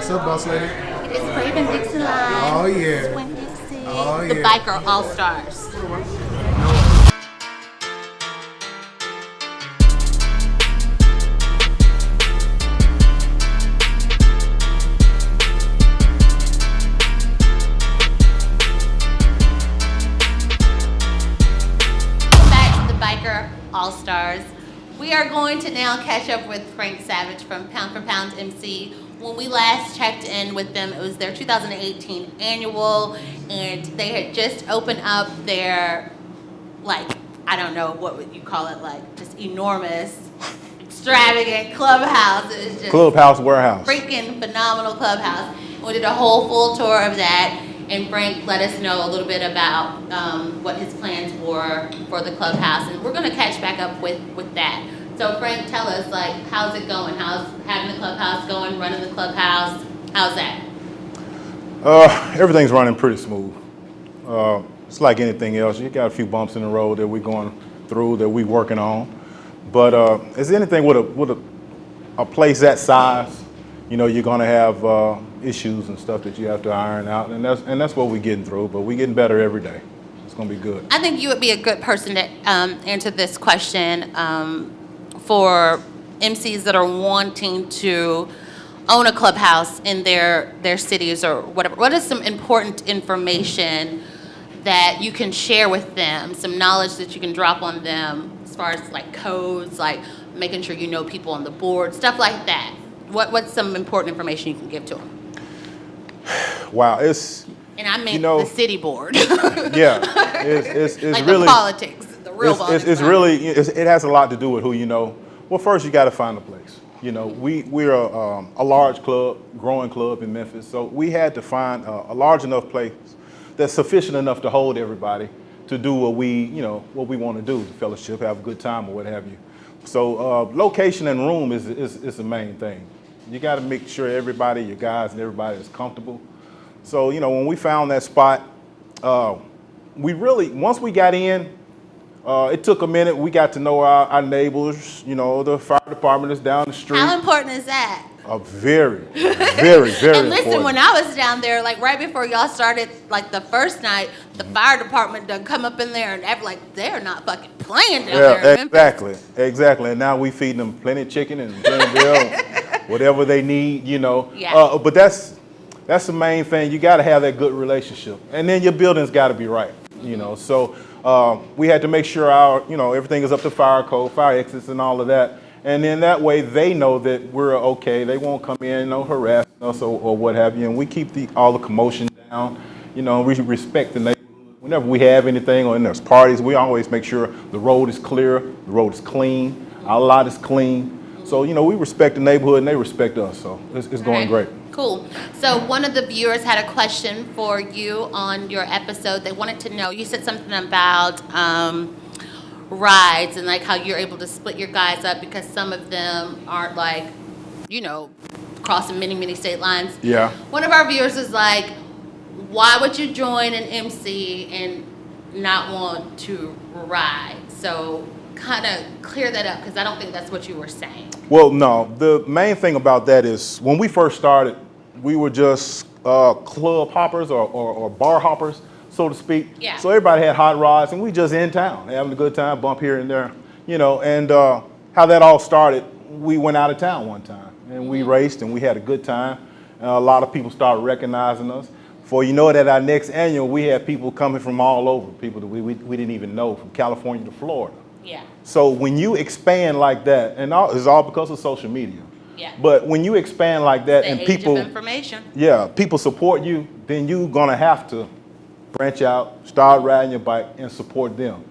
What's up, boss lady? It's Ravin Dixie line. Oh, yeah. Swing Dixie. Oh, The yeah. Biker AllStars. Back to the Biker AllStars. We are going to now catch up with Frank Savage from Pound for Pound MC. When we last checked in with them, it was their 2018 annual, and they had just opened up their, like, I don't know, what would you call it, like, just enormous, extravagant clubhouse. It was just Clubhouse Warehouse. freaking phenomenal clubhouse. We did a whole full tour of that, and Frank let us know a little bit about what his plans were for the clubhouse, and we're going to catch back up with that. So Frank, tell us, like, how's it going? How's having the clubhouse going, running the clubhouse? How's that? Everything's running pretty smooth. It's like anything else. You got a few bumps in the road that we're going through, that we're working on. But as anything with a place that size, you know, you're going to have issues and stuff that you have to iron out, and that's what we're getting through. But we're getting better every day. It's going to be good. I think you would be a good person to answer this question for MCs that are wanting to own a clubhouse in their cities or whatever. What is some important information that you can share with them, some knowledge that you can drop on them as far as like codes, like making sure you know people on the board, stuff like that? What's some important information you can give to them? Wow, it's, And I mean, you know, the city board. yeah, it's like really the politics, the real it's politics. it has a lot to do with who you know. Well, first you got to find a place. You know, we're a large club, growing club in Memphis, so we had to find a large enough place that's sufficient enough to hold everybody to do what we want to do, the fellowship, have a good time or what have you. So location and room is the main thing. You got to make sure everybody, your guys and everybody is comfortable. So, you know, when we found that spot, we really, once we got in, it took a minute. We got to know our neighbors, you know, the fire department is down the street. How important is that? Very, very, very And listen, important. when I was down there, like right before y'all started, like the first night, the fire department done come up in there and act like they're not fucking playing down there in Memphis. Exactly. And now we feeding them plenty of chicken and plenty of bill, whatever they need, you know. Yeah. But that's the main thing. You got to have that good relationship, and then your building's got to be right, you know. So we had to make sure everything is up to fire code, fire exits, and all of that. And then that way they know that we're okay. They won't come in, harass us or what have you. And we keep all the commotion down. You know, we respect the neighborhood. Whenever we have anything or there's parties, we always make sure the road is clear, the road is clean, our lot is clean. So, you know, we respect the neighborhood and they respect us. So it's going great. Cool. So one of the viewers had a question for you on your episode. They wanted to know, you said something about rides and like how you're able to split your guys up because some of them aren't like, you know, crossing many state lines. Yeah. One of our viewers is like, why would you join an MC and not want to ride? So kind of clear that up because I don't think that's what you were saying. Well, no. The main thing about that is when we first started, we were just club hoppers or bar hoppers, so to speak. Yeah. So everybody had hot rods, and we just in town, having a good time, bump here and there, you know. And how that all started, we went out of town one time, and we raced, and we had a good time. A lot of people started recognizing us. Before you know it, at our next annual, we had people coming from all over, people that we didn't even know, from California to Florida. Yeah. So when you expand like that, and it's all because of social media. Yeah. But when you expand like that The and age people, of information. yeah, people support you, then you're gonna have to branch out, start riding your bike, and support them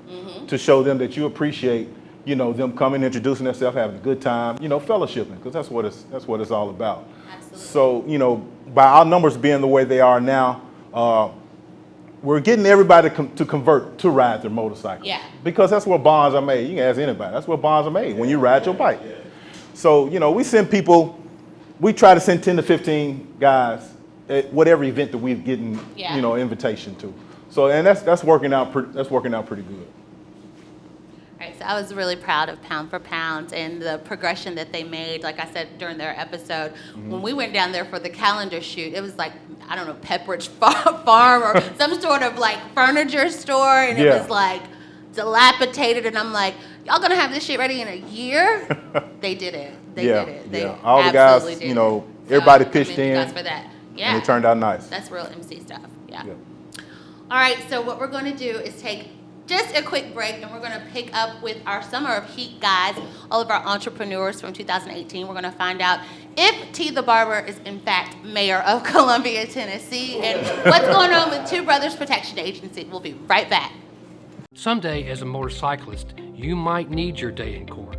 to show them that you appreciate, you know, them coming, introducing themselves, having a good time, you know, fellowshipping, because that's what it's all about. Absolutely. So, you know, by our numbers being the way they are now, we're getting everybody to convert to ride their motorcycle. Yeah. Because that's where bonds are made. You can ask anybody. That's where bonds are made, when you ride your bike. So, you know, we try to send 10 to 15 guys at whatever event that we're getting, you know, invitation to. So, and that's working out pretty good. All right, so I was really proud of Pound for Pound and the progression that they made. Like I said during their episode, when we went down there for the calendar shoot, it was like, I don't know, Pepperidge Farm or some sort of like furniture store, and it was like dilapidated. And I'm like, y'all gonna have this shit ready in a year? They did it. They did it. They all the guys, did you know, everybody pitched in. You guys for that. Yeah. And it turned out nice. That's real MC stuff. Yeah. All right, so what we're going to do is take just a quick break, and we're going to pick up with our Summer of Heat guys, all of our entrepreneurs from 2018. We're going to find out if T. the Barber is, in fact, mayor of Columbia, Tennessee, and what's going on with Two Brothers Protection Agency. We'll be right back. Someday, as a motorcyclist, you might need your day in court.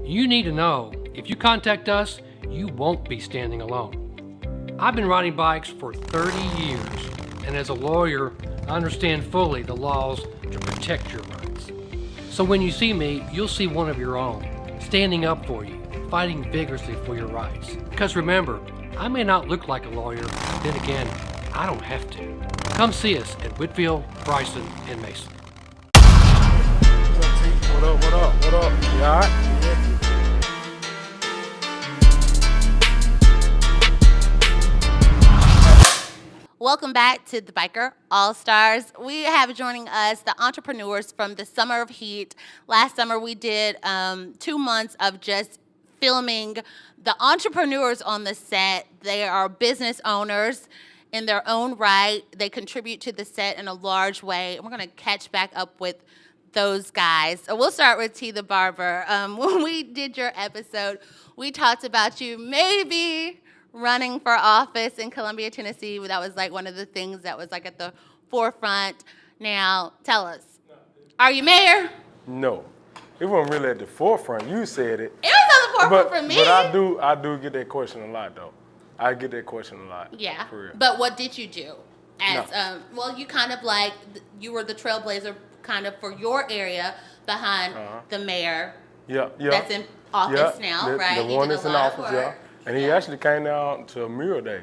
You need to know, if you contact us, you won't be standing alone. I've been riding bikes for 30 years, and as a lawyer, I understand fully the laws to protect your rights. So when you see me, you'll see one of your own, standing up for you, fighting vigorously for your rights. Because remember, I may not look like a lawyer, but then again, I don't have to. Come see us at Whitfield, Bryson, and Mason. What up, what up, what up? You all right? Welcome back to the Biker All-Stars. We have joining us the entrepreneurs from the Summer of Heat. Last summer we did 2 months of just filming the entrepreneurs on the set. They are business owners in their own right. They contribute to the set in a large way. And we're going to catch back up with those guys. So we'll start with T. the Barber. When we did your episode, we talked about you maybe running for office in Columbia, Tennessee. That was like one of the things that was like at the forefront. Now, tell us, are you mayor? No, it wasn't really at the forefront. You said it. It was on the forefront for me. But I do get that question a lot, though. I get that question a lot. Yeah. For real. But what did you do? As well, you kind of like you were the trailblazer, kind of for your area behind the mayor. Yeah. That's in office now, right? The one that's in office, yeah. And he actually came down to Mural Day.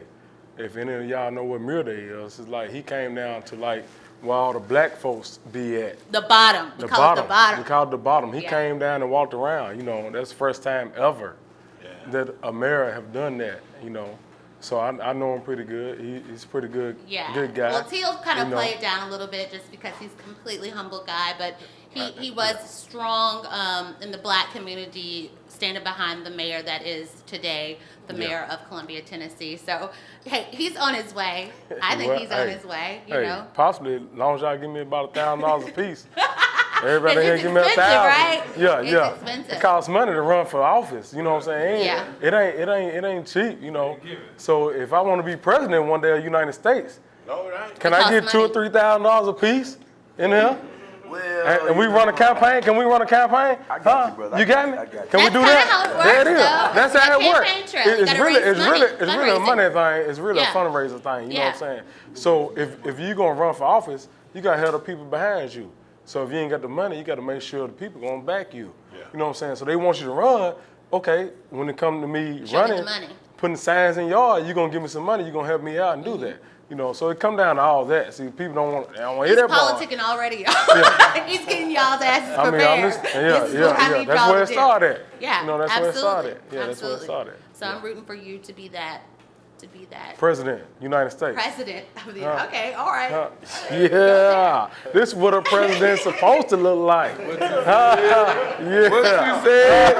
If any of y'all know what Mural Day is, it's like he came down to like where all the black folks be at. The bottom. We call it the bottom. We call it the bottom. He came down and walked around. You know, that's the first time ever that a mayor have done that. You know, so I know him pretty good. He's a pretty good, good guy. Well, Teal kind of played it down a little bit just because he's a completely humble guy, but he was strong in the black community, standing behind the mayor that is today the mayor of Columbia, Tennessee. So, hey, he's on his way. I think he's on his way, you know. Possibly, as long as y'all give me about $1,000 a piece. Everybody here give me $1,000. Right? Yeah. Expensive. It costs money to run for office. You know what I'm saying? It ain't cheap. You know. So if I want to be president one day of the United States, can I get $2,000 or $3,000 a piece in there? Well, and we run a campaign? Can we run a campaign? I got you, brother. You got me? I got you. Can we do that? That's There it is. That's how it works. It's really a fundraising. money thing. It's really a fundraiser thing. You know what I'm saying? So if you're gonna run for office, you gotta have the people behind you. So if you ain't got the money, you gotta make sure the people gonna back you. You know what I'm saying? So they want you to run. Okay, when it comes to me running, putting signs in yard, you're gonna give me some money. You're gonna help me out and do that. You know, so it come down to all that. See, people don't want to hear that part. He's politicking already, y'all. He's getting y'all's asses prepared. That's where it started. Yeah, you know, that's where it started. Yeah, absolutely. that's where it started. So I'm rooting for you to be that. President, United States. President of the. Okay, all right. Yeah, this is what a president's supposed to look like. Yeah. What you said?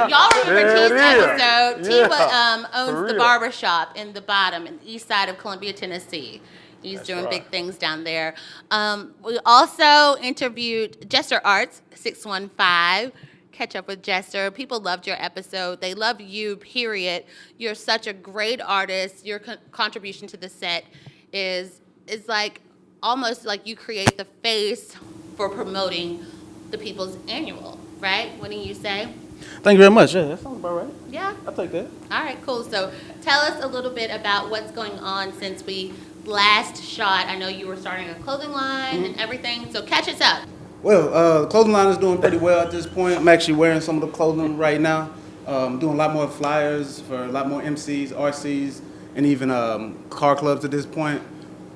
Y'all remember T's episode? T For owns the real. barber shop in the bottom, in the east side of Columbia, Tennessee. He's doing big things down there. We also interviewed Jester Arts 615. Catch up with Jester. People loved your episode. They love you, period. You're such a great artist. Your contribution to the set is like almost like you create the face for promoting the People's Annual, right? Wouldn't you say? Thank you very much. Yeah, that sounds about right. Yeah. I'll take that. All right, cool. So tell us a little bit about what's going on since we last shot. I know you were starting a clothing line and everything, so catch us up. Well, the clothing line is doing pretty well at this point. I'm actually wearing some of the clothing right now. Doing a lot more flyers for a lot more MCs, RCs, and even car clubs at this point.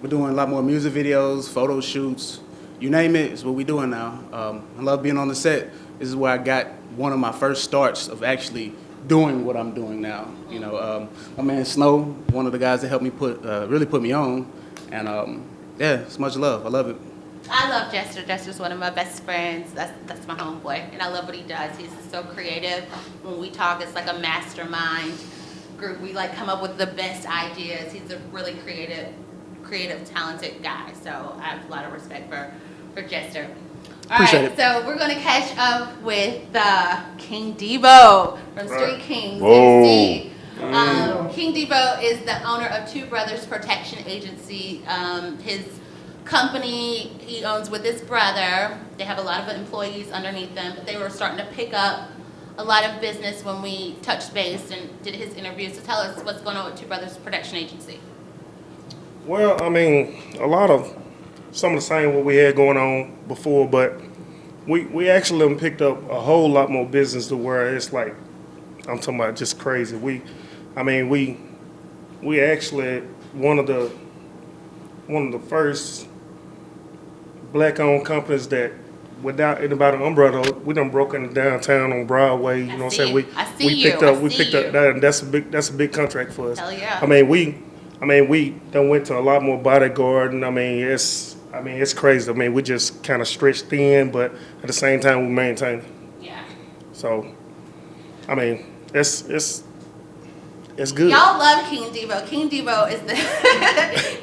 We're doing a lot more music videos, photo shoots, you name it, it's what we're doing now. I love being on the set, this is where I got one of my first starts of actually doing what I'm doing now. You know, my man Snow, one of the guys that helped me really put me on, and yeah, it's much love. I love it. I love Jester. Jester's one of my best friends. That's my homeboy, and I love what he does. He's so creative. When we talk, it's like a mastermind group. We like come up with the best ideas. He's a really creative, talented guy. So I have a lot of respect for Jester. All Appreciate right, it. so we're gonna catch up with King Debo from Street Kings MC. King Debo is the owner of Two Brothers Protection Agency. His company he owns with his brother. They have a lot of employees underneath them, but they were starting to pick up a lot of business when we touched base and did his interview. So tell us what's going on with Two Brothers Protection Agency. Well, I mean, some of the same what we had going on before, but we actually picked up a whole lot more business to where it's like, I'm talking about just crazy. We actually one of the first black-owned companies that without anybody umbrella, we done broke into downtown on Broadway. You know what I'm saying? We picked up that, and that's a big contract for us. Hell yeah. I mean, we done went to a lot more bodyguard, and it's crazy. I mean, we just kind of stretched thin, but at the same time, we maintain. Yeah. So, I mean, it's good. Y'all love King Debo. King Debo is the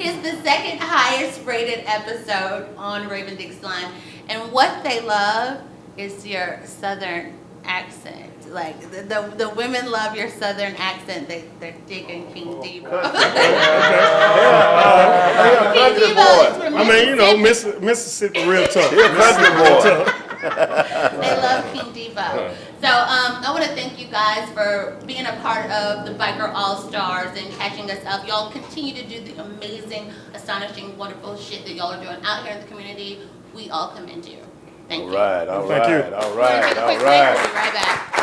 is the second highest rated episode on Ravin Dixie Line. And what they love is your southern accent. Like the women love your southern accent. They're digging King Debo. King Debo is from I mean, you know, Mississippi. Mississippi real tough. He a country boy. They love King Debo. So I want to thank you guys for being a part of the Biker AllStars and catching us up. Y'all continue to do the amazing, astonishing, wonderful shit that y'all are doing out here in the community. We all commend you. Thank you. All right, all Thank you. right, all We're gonna right, take a all quick break. We'll right. be right back.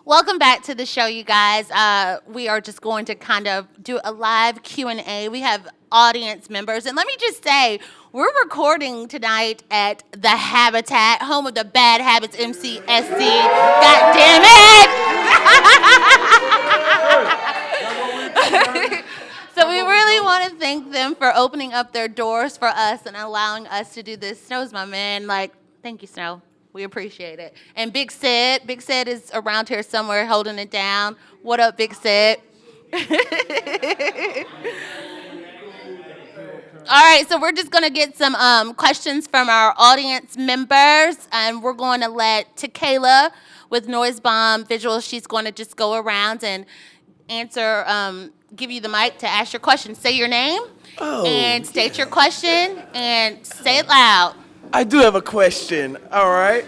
Welcome back to the show, you guys. We are just going to kind of do a live Q&A. We have audience members. And let me just say, we're recording tonight at The Habitat, home of the Bad Habits MCSC. God damn it! So we really want to thank them for opening up their doors for us and allowing us to do this. Snow's my man. Like, thank you, Snow. We appreciate it. And Big Sid is around here somewhere holding it down. What up, Big Sid? All right, so we're just going to get some questions from our audience members, and we're going to let Tequila with Noise Bomb Visuals, she's going to just go around and answer, give you the mic to ask your question. Say your name and state your question and say it loud. I do have a question, all right?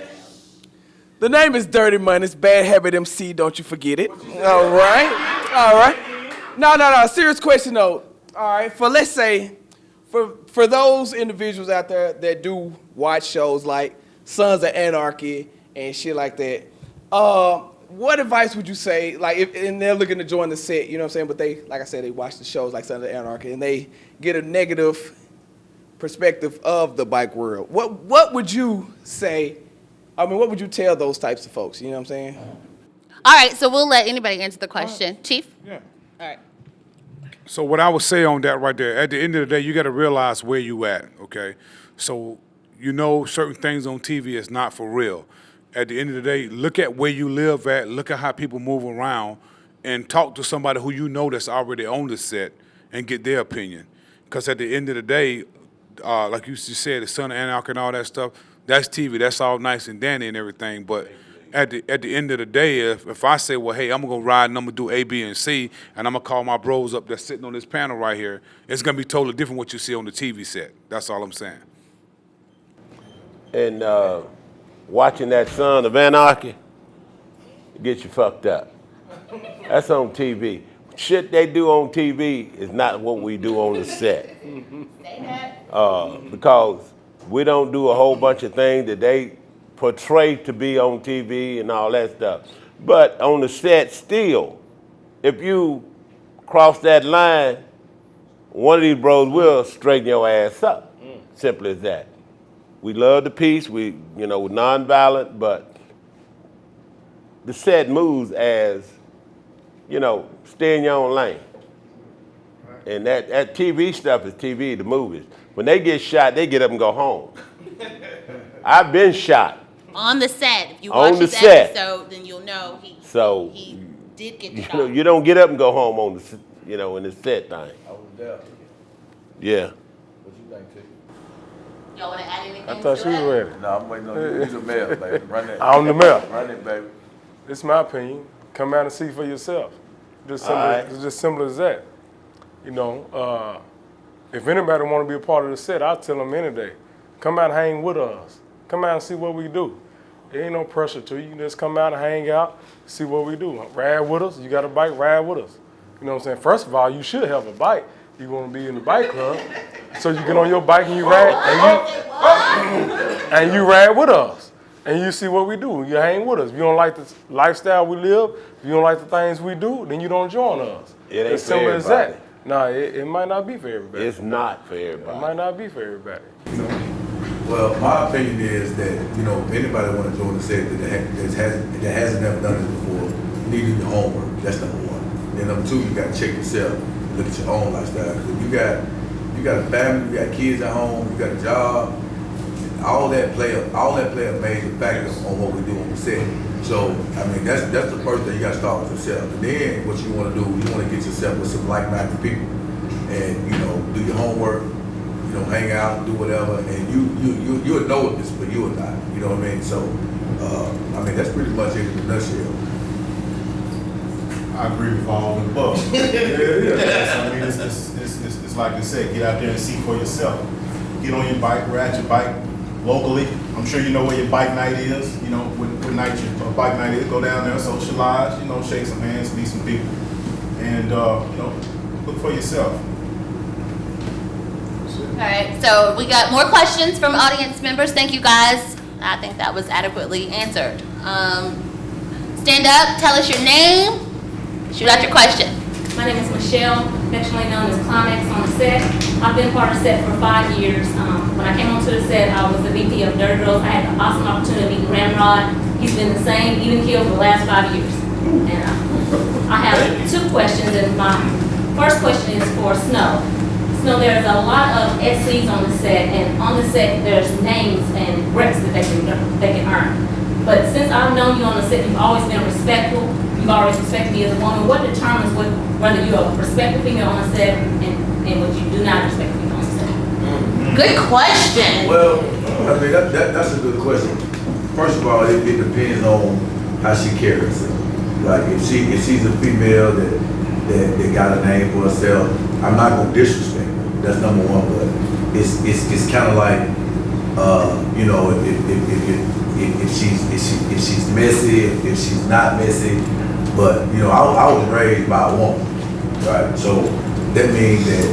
The name is Dirty Money. It's Bad Habit MC, don't you forget it. All right. No, serious question though. All right, let's say, for those individuals out there that do watch shows like Sons of Anarchy and shit like that, what advice would you say, like, and they're looking to join the set, you know what I'm saying, but they, like I said, they watch the shows like Sons of Anarchy and they get a negative perspective of the bike world. What would you say? I mean, what would you tell those types of folks? You know what I'm saying? All right, so we'll let anybody answer the question. Chief? Yeah. All right. So what I would say on that right there, at the end of the day, you got to realize where you at, okay? So you know certain things on TV is not for real. At the end of the day, look at where you live at, look at how people move around, and talk to somebody who you know that's already on the set and get their opinion. Because at the end of the day, like you just said, the Son of Anarchy and all that stuff, that's TV. That's all nice and dandy and everything. But at the end of the day, if I say, well, hey, I'm going to go ride and I'm going to do A, B, and C, and I'm going to call my bros up that's sitting on this panel right here, it's going to be totally different what you see on the TV set. That's all I'm saying. And watching that Son of Anarchy gets you fucked up. That's on TV. shit they do on TV is not what we do on the set. Because we don't do a whole bunch of things that they portray to be on TV and all that stuff. But on the set still, if you cross that line, one of these bros will straighten your ass up. Simple as that. We love the peace, we're nonviolent, but the set moves as, stay in your own lane. And that TV stuff is TV, the movies. When they get shot, they get up and go home. I've been shot. On the set. If you On watch the this set. episode, then you'll know he did get shot. You don't get up and go home on the, in the set thing. I was there. Yeah. What you think, T? Y'all want to add anything I thought to she was that? ready. No, I'm waiting on you. You the mayor, baby. Run that. I'm the mayor. Run it, baby. It's my opinion. Come out and see for yourself. Just simple, Alright. It's just simple as that. If anybody want to be a part of the set, I'll tell them any day. Come out and hang with us. Come out and see what we do. There ain't no pressure to you. You just come out and hang out, see what we do. Ride with us. You got a bike, ride with us. You know what I'm saying? First of all, you should have a bike. You want to be in the bike club. So you get on your bike and you ride, and you ride with us. And you see what we do. You hang with us. If you don't like the lifestyle we live, if you don't like the things we do, then you don't join us. It ain't As simple for as that. everybody. No, it might not be for everybody. It's not for It everybody. might not be for everybody. Well, my opinion is that, if anybody want to join the set that hasn't never done this before, you need to do your homework. That's number one. And number two, you got to check yourself, look at your own lifestyle. Because if you got a family, you got kids at home, you got a job, all that play a major factor on what we do on the set. So, that's the first thing you got to start with yourself. And then what you want to do, you want to get yourself with some like-minded people, and do your homework, hang out, do whatever, and you'll know if it's for you or not. You know what I mean? So, that's pretty much it in a nutshell. I agree with all of the above. It's like you said, get out there and see for yourself. Get on your bike, ride your bike locally. I'm sure you know where your bike night is. What night your bike night is. Go down there, socialize. Shake some hands, meet some people, and look for yourself. All right, so we got more questions from audience members. Thank you, guys. I think that was adequately answered. Stand up, tell us your name, shoot out your question. My name is Michelle, affectionately known as Climax on the set. I've been part of the set for 5 years. When I came onto the set, I was the VP of Dirty Girls. I had the awesome opportunity to meet Ramrodd. He's been the same, even keel, for the last 5 years. And I have 2 questions, and my first question is for Snow. Snow, there's a lot of SCs on the set, and on the set there's names and reps that they can earn. But since I've known you on the set, you've always been respectful. You've always respected me as a woman. What determines whether you're a respectful female on the set and what you do not respect female on the set? Good question. Well, that's a good question. First of all, it depends on how she carries herself. Like if she's a female that got a name for herself, I'm not gonna disrespect her. That's number one. But it's kind of like if she's messy, if she's not messy. But I was raised by a woman, right? So that means that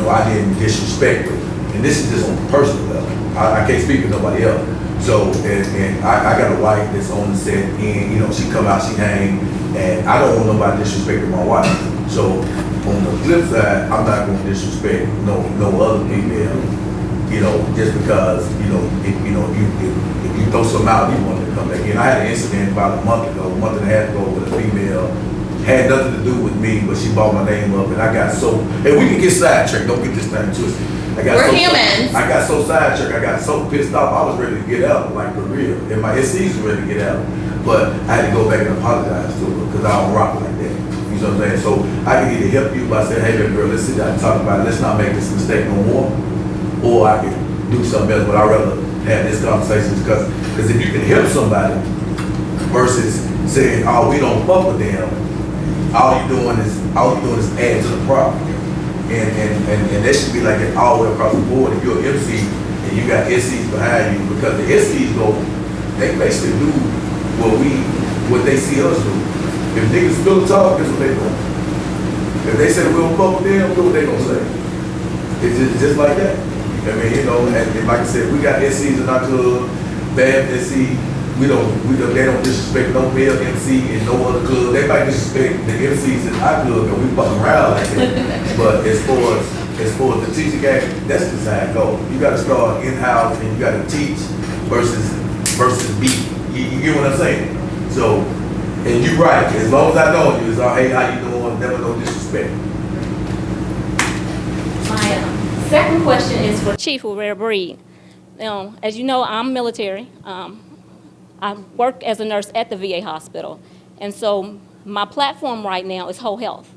I didn't disrespect her. And this is just on a personal level. I can't speak for nobody else. So and I got a wife that's on the set, and she come out, she hang, and I don't want nobody disrespecting my wife. So on the flip side, I'm not going to disrespect no other female. Just because if you throw something out, you want to come back in. I had an incident about a month and a half ago with a female. Had nothing to do with me, but she brought my name up, and I got so. And we can get sidetracked. Don't get this thing twisted. We're humans. I got so sidetracked. I got so pissed off. I was ready to get out, like for real. And my SCs were ready to get out, but I had to go back and apologize to her because I don't rock like that. You know what I'm saying? So I can either help you by saying, "Hey, baby girl, let's sit down and talk about it. Let's not make this mistake no more," or I can do something else. But I'd rather have this conversation because if you can help somebody versus saying, "Oh, we don't fuck with them," all you doing is add to the problem. And that should be like that all the way across the board. If you're an MC and you got SCs behind you, because the SCs they basically do what they see us do. If niggas spill the talk, that's what they do. If they say we don't fuck with them, look what they gonna say. It's just like that. I mean, you know, and like I said, we got SCs in our club, bad SC. They don't disrespect no male MC in no other club. They might disrespect the MCs in our club because we fucking around like that. But as far as the teaching game, that's just how it goes. You got to start in-house and you got to teach versus beat. You get what I'm saying? So, and you're right. As long as I know you, it's all, hey, how you doing? Never no disrespect. My second question is for Chief of Rare Breed. As you know, I'm military. I work as a nurse at the VA hospital. And so my platform right now is whole health.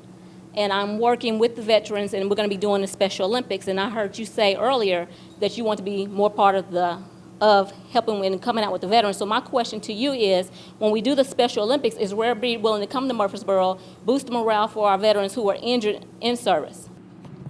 And I'm working with the veterans, and we're going to be doing the Special Olympics. And I heard you say earlier that you want to be more part of helping and coming out with the veterans. So my question to you is, when we do the Special Olympics, is Rare Breed willing to come to Murfreesboro, boost the morale for our veterans who are injured in service?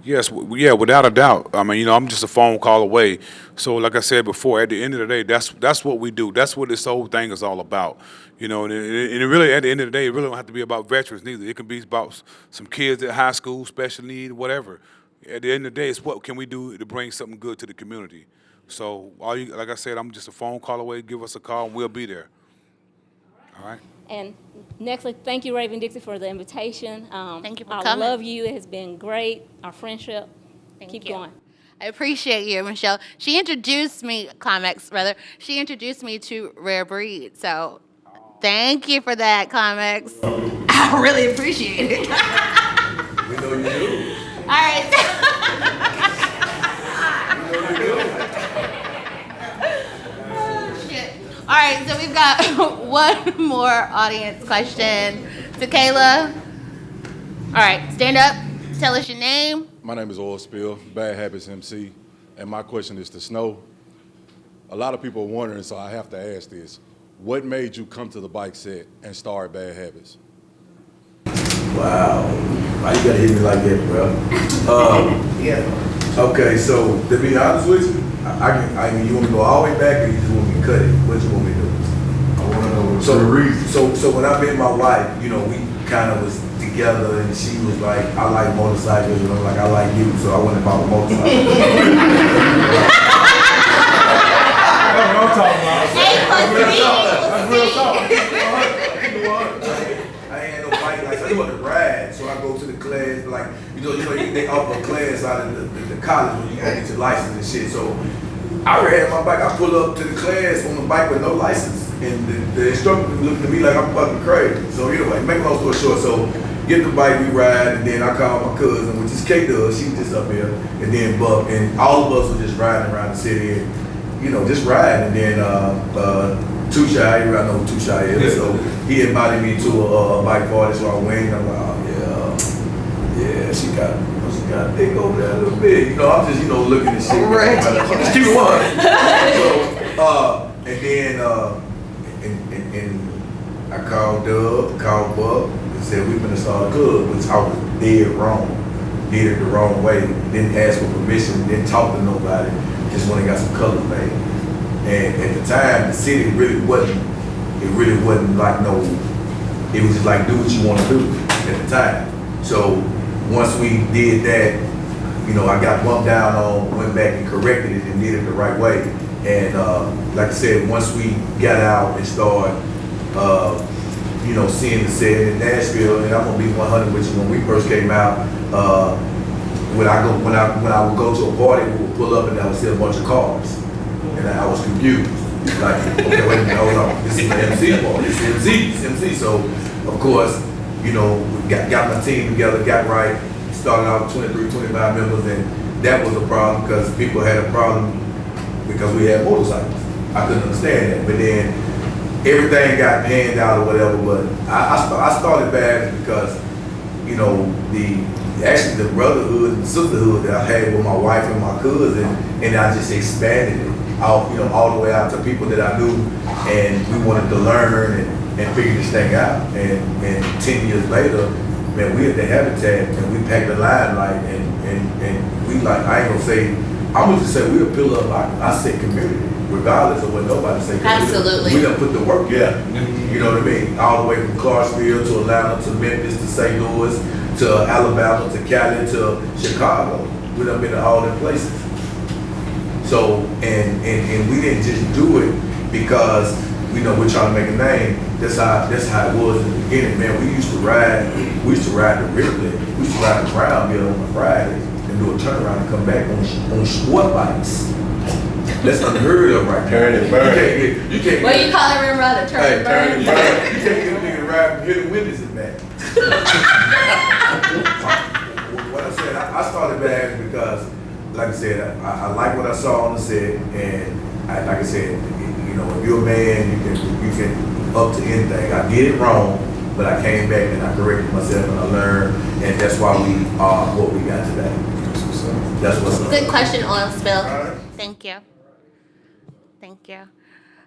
Yes, yeah, without a doubt. I mean, you know, I'm just a phone call away. So, like I said before, at the end of the day, that's what we do. That's what this whole thing is all about. You know, and it really, at the end of the day, it really don't have to be about veterans neither. It can be about some kids at high school, special need, whatever. At the end of the day, it's what can we do to bring something good to the community. So, like I said, I'm just a phone call away. Give us a call, and we'll be there. All right. And nextly, thank you, Ravin Dixie, for the invitation. Thank you for I coming. love you. It has been great, our friendship. Keep going. I appreciate you, Michelle. She introduced me, Climax, rather. She introduced me to Rare Breed. So thank you for that, Climax. I really appreciate it. We know you do. All right. We know you do. Oh, shit. All right, so we've got one more audience question to Kayla. All right, stand up. Tell us your name. My name is Oil Spill, Bad Habits MC, and my question is to Snow. A lot of people are wondering, so I have to ask this. What made you come to the bike set and start Bad Habits? Wow. Why you gotta hit me like that, bro? Yeah. Okay, so to be honest with you, I mean, you want me to go all the way back or you just want me to cut it? What you want me to do? I want to know So the reason. So when I met my wife, you know, we kind of was together, and she was like, I like motorcycles, and I'm like, I like you, so I went and bought a motorcycle. That's what I'm talking about. That's real talk. I ain't had no bike license. I wanted to ride, so I go to the class, like, you know, they offer a class out of the college when you gotta get your license and shit. So I already had my bike. I pull up to the class on the bike with no license, and the instructor was looking at me like I'm fucking crazy. So anyway, make a long story short, so get the bike, we ride, and then I call my cousin, which is K-Dub, she was just up here, and then Buck, and all of us were just riding around the city, and, you know, just riding, and then Too Shy, everybody know who Too Shy is, so he invited me to a bike party, so I went, and I'm like, oh yeah, she got a dick over there a little bit, you know, I'm just, you know, looking at shit. Right. Just keep it one. So, and then, and I called Dub, called Buck, said we finna start a club, which I was dead wrong. Did it the wrong way. Didn't ask for permission, didn't talk to nobody, just went and got some colors made. And at the time, the city really wasn't like no, it was just like do what you want to do at the time. So once we did that, you know, I got bumped down on, went back and corrected it and did it the right way. And like I said, once we got out and started, you know, seeing the set in Nashville, and I'm gonna be 100 with you. When we first came out, when I would go to a party, we would pull up and I would see a bunch of cars, and I was confused. Like, okay, wait a minute, hold on, this is the MC party, it's MC. So, of course, you know, we got my team together, got right, started out with 23, 25 members, and that was a problem because people had a problem because we had motorcycles. I couldn't understand that, but then everything got panned out or whatever, but I started bad because, you know, actually the brotherhood and sisterhood that I had with my wife and my cousin, and I just expanded it out, you know, all the way out to people that I knew, and we wanted to learn and figure this thing out. And 10 years later, man, we at the Habitat and we packed the limelight, and we like, I ain't gonna say, I'm gonna just say we're a pillar of our said community. regardless of what nobody say. Absolutely. We done put the work in. You know what I mean? All the way from Clarksville to Atlanta to Memphis to St. Louis to Alabama to Cali to Chicago. We done been to all them places. So, and we didn't just do it because, we're trying to make a name. That's how it was in the beginning, man. We used to ride the Ripley. We used to ride the Crown Bill on a Friday and do a turnaround and come back on sport bikes. That's unheard of right there. Turn and burn. You can't What do you call it, Ramrodd? A turn and burn? Turn and burn. You can't get a nigga to ride from here to Wendy's and back. What I said, I started bad because, like I said, I like what I saw on the set, and like I said, if you're a man, you can up to anything. I did it wrong, but I came back and I corrected myself and I learned, and that's why we are what we got today. That's what's up. Good question, Oil Spill. Thank you. Thank you.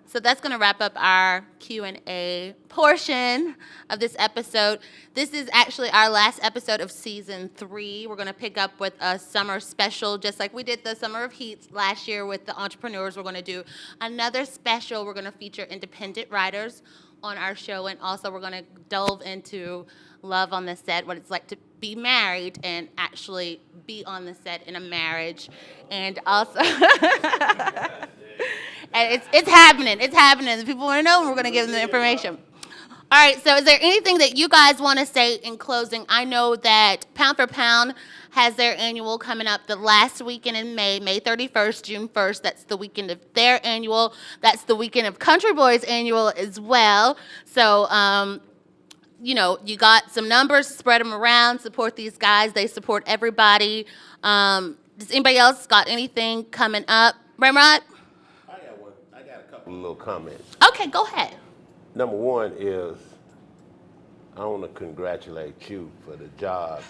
So that's going to wrap up our Q&A portion of this episode. This is actually our last episode of season 3. We're going to pick up with a summer special, just like we did the Summer of Heat last year with the entrepreneurs. We're going to do another special. We're going to feature independent writers on our show, and also we're going to delve into love on the set, what it's like to be married and actually be on the set in a marriage, and also... And it's happening. It's happening. People want to know, and we're going to give them the information. All right, so is there anything that you guys want to say in closing? I know that Pound for Pound has their annual coming up the last weekend in May 31st, June 1st. That's the weekend of their annual. That's the weekend of Country Boys' annual as well. So, you got some numbers, spread them around, support these guys. They support everybody. Does anybody else got anything coming up? Ramrodd? Little comments. Okay, go ahead. Number one is I want to congratulate you for the job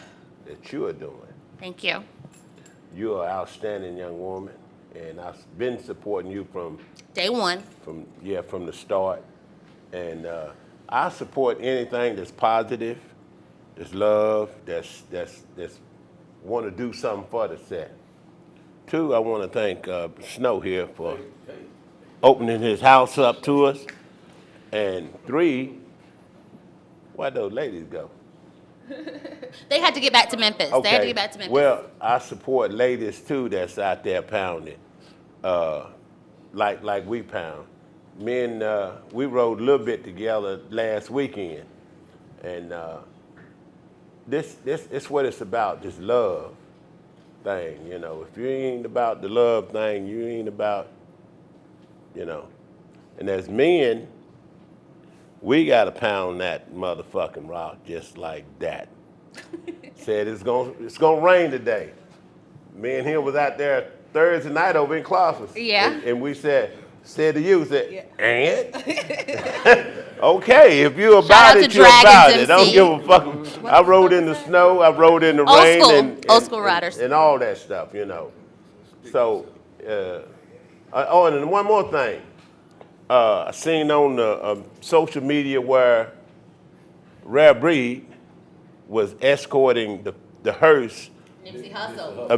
that you are doing. Thank you. You're an outstanding young woman, and I've been supporting you from day one. From the start, and I support anything that's positive, that's love, that's want to do something for the set. 2, I want to thank Snow here for opening his house up to us. And 3, where'd those ladies go? They had to get back to Memphis. Okay. They had to get back to Memphis. Well, I support ladies too that's out there pounding, like we pound. Me and we rode a little bit together last weekend, and this is what it's about, this love thing. If you ain't about the love thing, you ain't about. And as men, we got to pound that motherfucking rock just like that. Said it's gonna rain today. Me and him was out there Thursday night over in Clarksville. Yeah. And we said to you, and? Okay, if you about it, you about it. Don't give a fuck. I rode in the snow, I rode in the rain. Old school riders. And all that stuff, So, and one more thing. I seen on the social media where Rare Breed was escorting the hearse of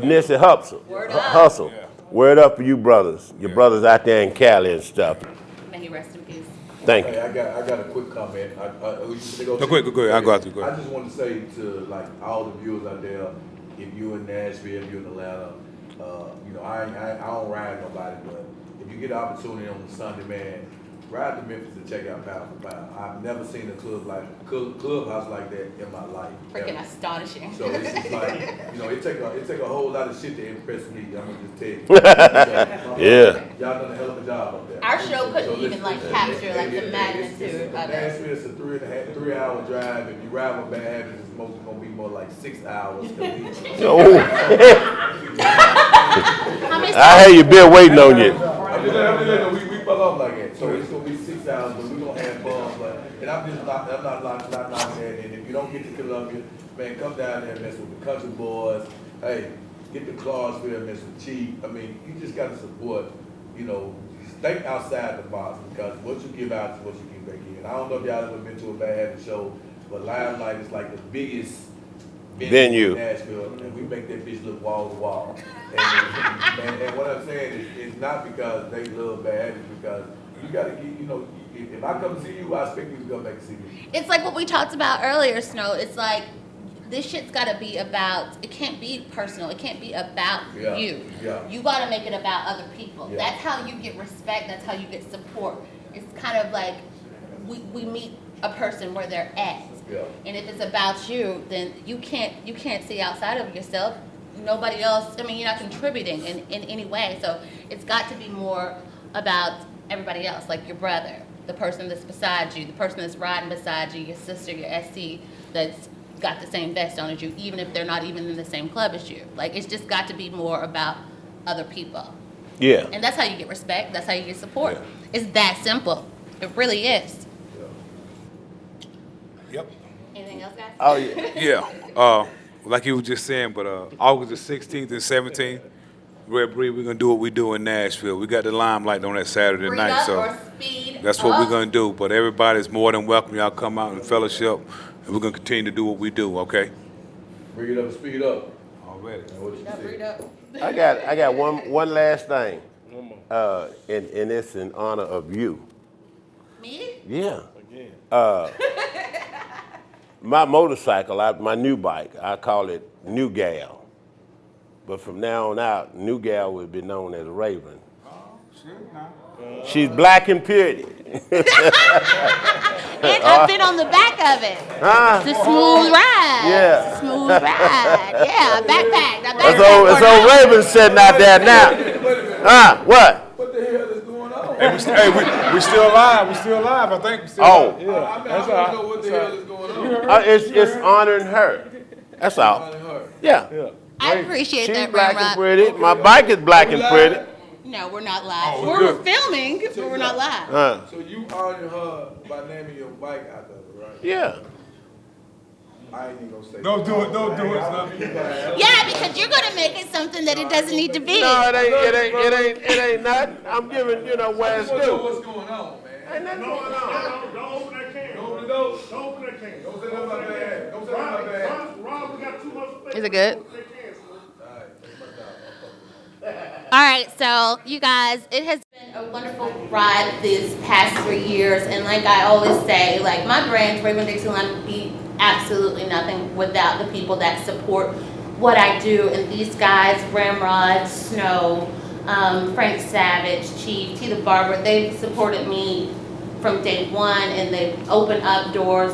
Nipsey Hussle. Word up. Hustle. Word up for you brothers. Your brothers out there in Cali and stuff. May he rest in peace. Thank you. Hey, I got a quick comment. Go ahead. I got you. I just want to say to all the viewers out there, if you're in Nashville, if you're in Atlanta, I don't ride nobody, but if you get an opportunity on the Sunday, man, ride to Memphis and check out Pound for Pound. I've never seen a clubhouse like that in my life. Freaking astonishing. So it's just like, it take a whole lot of shit to impress me. I'm gonna just tell you. Yeah. Y'all done a hell of a job up there. Our show couldn't even capture the magnitude of it. Nashville is a 3-hour drive. If you ride with bad habits, it's gonna be more like 6 hours. I had you been waiting on you. We fuck up like that. So it's gonna be 6 hours, but we're gonna have fun. And I'm not knocking that. And if you don't get to Columbia, man, come down there and mess with the Country Boys. Hey, get the Clarksville, mess with Chief. I mean, you just gotta support, think outside the box, because what you give out is what you give back in. I don't know if y'all ever been to a Bad Habit show, but Limelight is like the biggest venue in Nashville, and we make that bitch look wall to wall. And what I'm saying is not because they love bad, it's because you gotta get, you know, if I come see you, I expect you to come back and see me. It's like what we talked about earlier, Snow. It's like this shit's gotta be about, it can't be personal. It can't be about you. Yeah. You gotta make it about other people. Yeah. That's how you get respect. That's how you get support. It's kind of like we meet a person where they're at. Yeah. And if it's about you, then you can't see outside of yourself. Nobody else, I mean, you're not contributing in any way. So it's got to be more about everybody else, like your brother, the person that's beside you, the person that's riding beside you, your sister, your SC that's got the same vest on as you, even if they're not even in the same club as you. Like, it's just got to be more about other people. Yeah. And that's how you get respect. That's how you get support. Yeah. It's that simple. It really is. Yep. Anything else, guys? Oh, yeah. Yeah. Like you were just saying, but August the 16th and 17th, Red Breed, we're gonna do what we do in Nashville. We got the limelight on that Saturday Breed night, up so or speed that's what up. we're gonna do. But everybody's more than welcome. Y'all come out and fellowship, and we're gonna continue to do what we do. Okay? Bring it up, speed up. Already. Breed up. I got one last thing. And it's in honor of you. Me? Yeah. My motorcycle, my new bike, I call it New Gal. But from now on out, New Gal will be known as Ravin. She's black and pretty. And I've been on the back of it. Huh? It's a smooth ride. Yeah. It's a smooth ride. Yeah, backpack. It's old Ravin sitting out there now. What? What the hell is going on? Hey, we still alive. We still alive. I think. We still alive. Yeah. I don't know what the hell is going on. It's honoring her. That's all. Honoring her. Yeah. I appreciate She's that, black and Ramrodd. pretty. My bike is black and pretty. No, we're not live. Oh, we're good. filming, but we're not live. So you honor her by naming your bike after her, right? Yeah. I ain't even gonna say. Don't do it. Don't do it. Yeah, because you're gonna make it something that it doesn't need to be. No, it ain't nothing. I'm giving where it's due. What's going on, man? Ain't nothing going on. Don't open that can. Don't open the door. Don't open that can. Don't say nothing about that. Don't say nothing about that. Rob, we got too much space. Is it good? Open that can, son. All right, so you guys, it has been a wonderful ride these past 3 years, and like I always say, like my brand, Ravin Dixieland, would be absolutely nothing without the people that support what I do. And these guys, Ramrodd, Snow, Frank Savage, Chief, KB Barber, they've supported me from day one, and they've opened up doors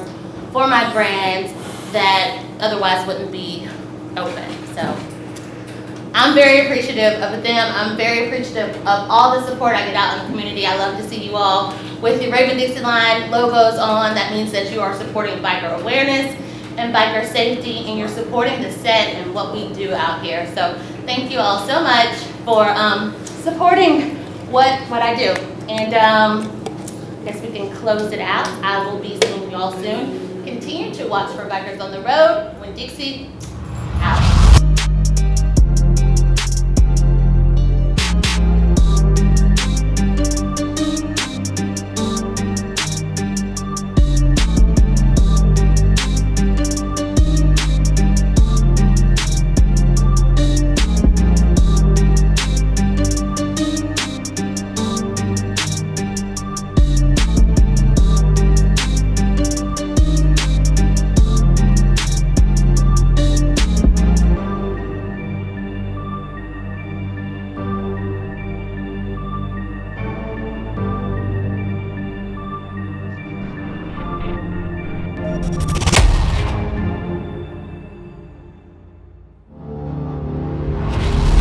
for my brand that otherwise wouldn't be open. So I'm very appreciative of them. I'm very appreciative of all the support I get out in the community. I love to see you all with your Ravin Dixieland logos on. That means that you are supporting biker awareness and biker safety, and you're supporting the set and what we do out here. So thank you all so much for supporting what I do. And I guess we can close it out. I will be seeing you all soon. Continue to watch for Bikers on the Road when Dixie